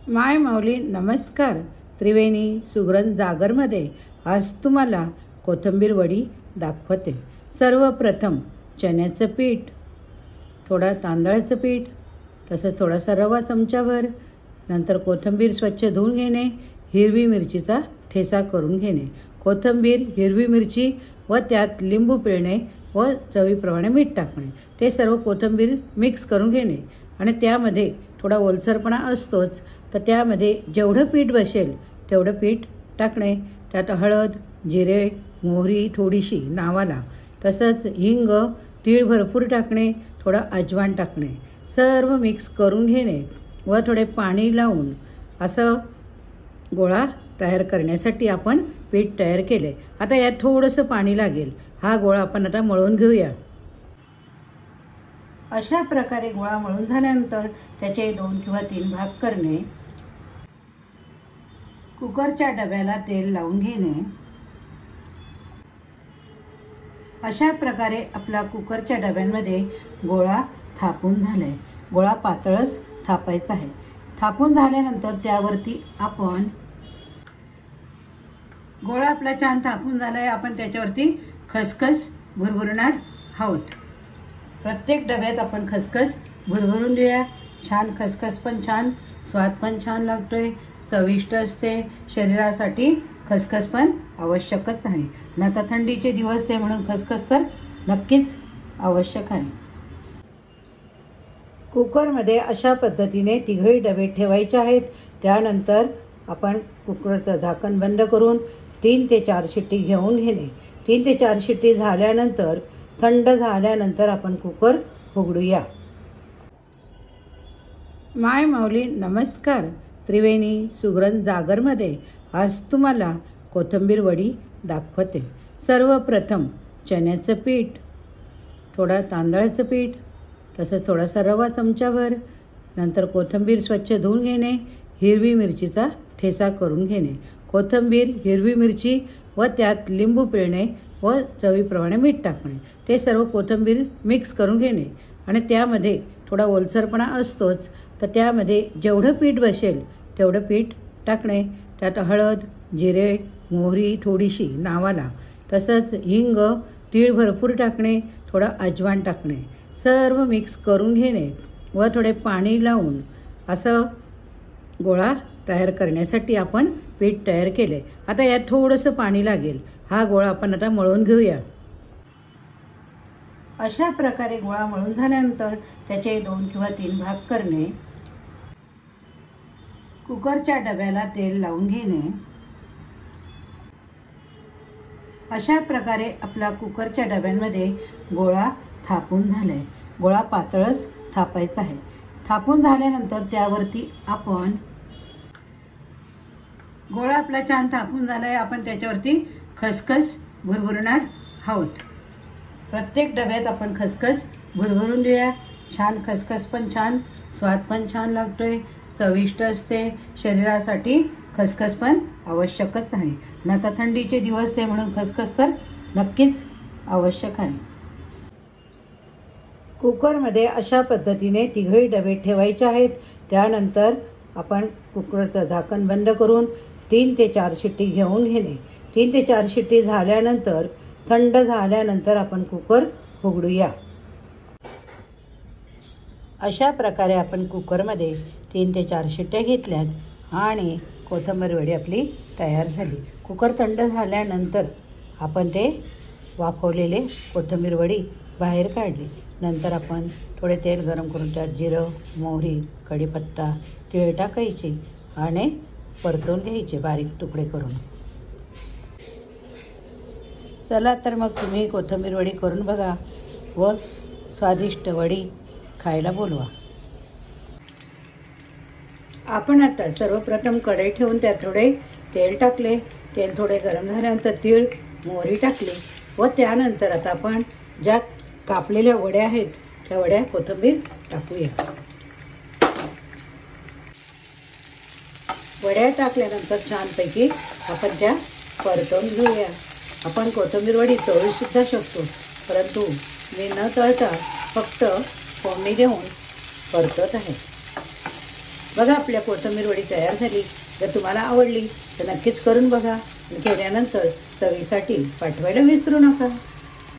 माय माऊली नमस्कार. त्रिवेणी सुगरण जागरमध्ये आज तुम्हाला कोथिंबीर वडी दाखवते. सर्वप्रथम चण्याचं पीठ, थोडा तांदळाचं पीठ, तसंच थोडासा रवा चमच्याभर, नंतर कोथिंबीर स्वच्छ धुवून घेणे, हिरवी मिरचीचा ठेचा करून घेणे, कोथिंबीर, हिरवी मिरची व त्यात लिंबू पिळणे व चवीप्रमाणे मीठ टाकणे. ते सर्व कोथिंबीर मिक्स करून घेणे आणि त्यामध्ये थोडा ओलसरपणा असतोच, तर त्यामध्ये जेवढं पीठ बसेल तेवढं पीठ टाकणे. त्यात हळद, जिरे, मोहरी थोडीशी नावाला, तसंच हिंग, तीळ भरपूर टाकणे, थोडा अजवाण टाकणे. सर्व मिक्स करून घेणे व थोडे पाणी लावून असं गोळा तयार करण्यासाठी आपण पीठ तयार केले. आता यात थोडंसं पाणी लागेल. हा गोळा आपण आता मळून घेऊया. अशा प्रकारे गोळा मळून झाल्यानंतर त्याचे 2 किंवा 3 भाग करणे. कुकरच्या डब्याला तेल लावून घेणे. अशा प्रकारे आपला कुकरच्या डब्यांमध्ये गोळा थापून झालाय. गोळा पातळच थापायचा आहे. थापून झाल्यानंतर त्यावरती आपण गोळा आपला छान थापून झालाय, आपण त्याच्यावरती खसखस भुरभुरणार आहोत. प्रत्येक डब्यात आपण खसखस भुरभुरून देऊया. छान खसखस पण छान, स्वाद पण छान लागतोय, चविष्ट असते. शरीरासाठी खसखस पण आवश्यकच आहे. आणि आता थंडीचे दिवस आहे म्हणून खसखस तर नक्कीच आवश्यक आहे. कुकरमध्ये अशा पद्धतीने 3 डबे ठेवायचे आहेत. त्यानंतर आपण कुकरचं झाकण बंद करून 3 ते 4 शिट्टी घेऊन घेणे. 3 ते 4 शिट्टी झाल्यानंतर, थंड झाल्यानंतर आपण कुकर उघडूया. माय माऊली नमस्कार. त्रिवेणी सुगरण जागरमध्ये आज तुम्हाला कोथिंबीर वडी दाखवते. सर्वप्रथम चण्याचं पीठ, थोडा तांदळाचं पीठ, तसंच थोडासा रवा चमच्याभर, नंतर कोथिंबीर स्वच्छ धुवून घेणे, हिरवी मिरचीचा ठेचा करून घेणे, कोथिंबीर, हिरवी मिरची व त्यात लिंबू पिळणे व चवीप्रमाणे मीठ टाकणे. ते सर्व कोथिंबीर मिक्स करून घेणे आणि त्यामध्ये थोडा ओलसरपणा असतोच, तर त्यामध्ये जेवढं पीठ बसेल तेवढं पीठ टाकणे. त्यात हळद, जिरे, मोहरी थोडीशी नावाला, तसंच हिंग, तीळ भरपूर टाकणे, थोडा अजवाण टाकणे. सर्व मिक्स करून घेणे व थोडे पाणी लावून असं गोळा तयार करण्यासाठी आपण पीठ तयार केले. आता यात थोडंसं पाणी लागेल. हा गोळा आपण आता मळून घेऊया. अशा प्रकारे गोळा मळून झाल्यानंतर त्याचे 2 किंवा 3 भाग करणे. कुकरच्या डब्याला तेल लावून घेणे. अशा प्रकारे आपला कुकरच्या डब्यांमध्ये गोळा थापून झालाय. गोळा पातळच थापायचा आहे. थापून झाल्यानंतर त्यावरती आपण गोळा आपला छान थापून झालाय, आपण त्याच्यावरती खसखस भुरभुरणार आहोत. प्रत्येक डब्यात आपण खसखस भुरभुरून देऊया. छान खसखस पण छान, स्वाद पण छान लागतोय, चविष्ट असते. शरीरासाठी खसखस पण आवश्यकच आहे. आणि आता थंडीचे दिवस आहे म्हणून खसखस तर नक्कीच आवश्यक आहे. कुकरमध्ये अशा पद्धतीने 3 डबे ठेवायचे आहेत. त्यानंतर आपण कुकरचं झाकण बंद करून 3 ते 4 शिट्टी घेऊन घेणे. 3 ते 4 शिट्टी झाल्यानंतर, थंड झाल्यानंतर आपण कुकर उघडूया. अशा प्रकारे आपण कुकरमध्ये 3 ते 4 शिट्ट्या घेतल्यात आणि कोथिंबीर वडी आपली तयार झाली. कुकर थंड झाल्यानंतर आपण ते वाफवलेले कोथिंबीर वडी बाहेर काढली. नंतर आपण थोडे तेल गरम करून त्यात जिरं, मोहरी, कढीपत्ता, तीळ टाकायचे आणि परतून घ्यायचे बारीक तुकडे करून. चला तर मग तुम्ही कोथिंबीर वडी करून बघा व स्वादिष्ट वडी खायला बोलवा. आपण आता सर्वप्रथम कढई ठेवून त्यात थोडे तेल टाकले. तेल थोडे गरम झाल्यानंतर तीळ, मोहरी टाकली व त्यानंतर आता आपण ज्या कापलेल्या वड्या आहेत त्या वड्या कोथिंबीर टाकूया. वड्या टाकल्यानंतर छानपैकी आपण त्या परतून घेऊया. आपण कोथिंबीर वडी तळू सुद्धा शकतो, परंतु मी न तळता फक्त फोडणी देऊन परतत आहे. बघा आपल्या कोथिंबीर वडी तयार झाली. जर तुम्हाला आवडली तर नक्कीच करून बघा. केल्यानंतर चवीसाठी पाठवायला विसरू नका.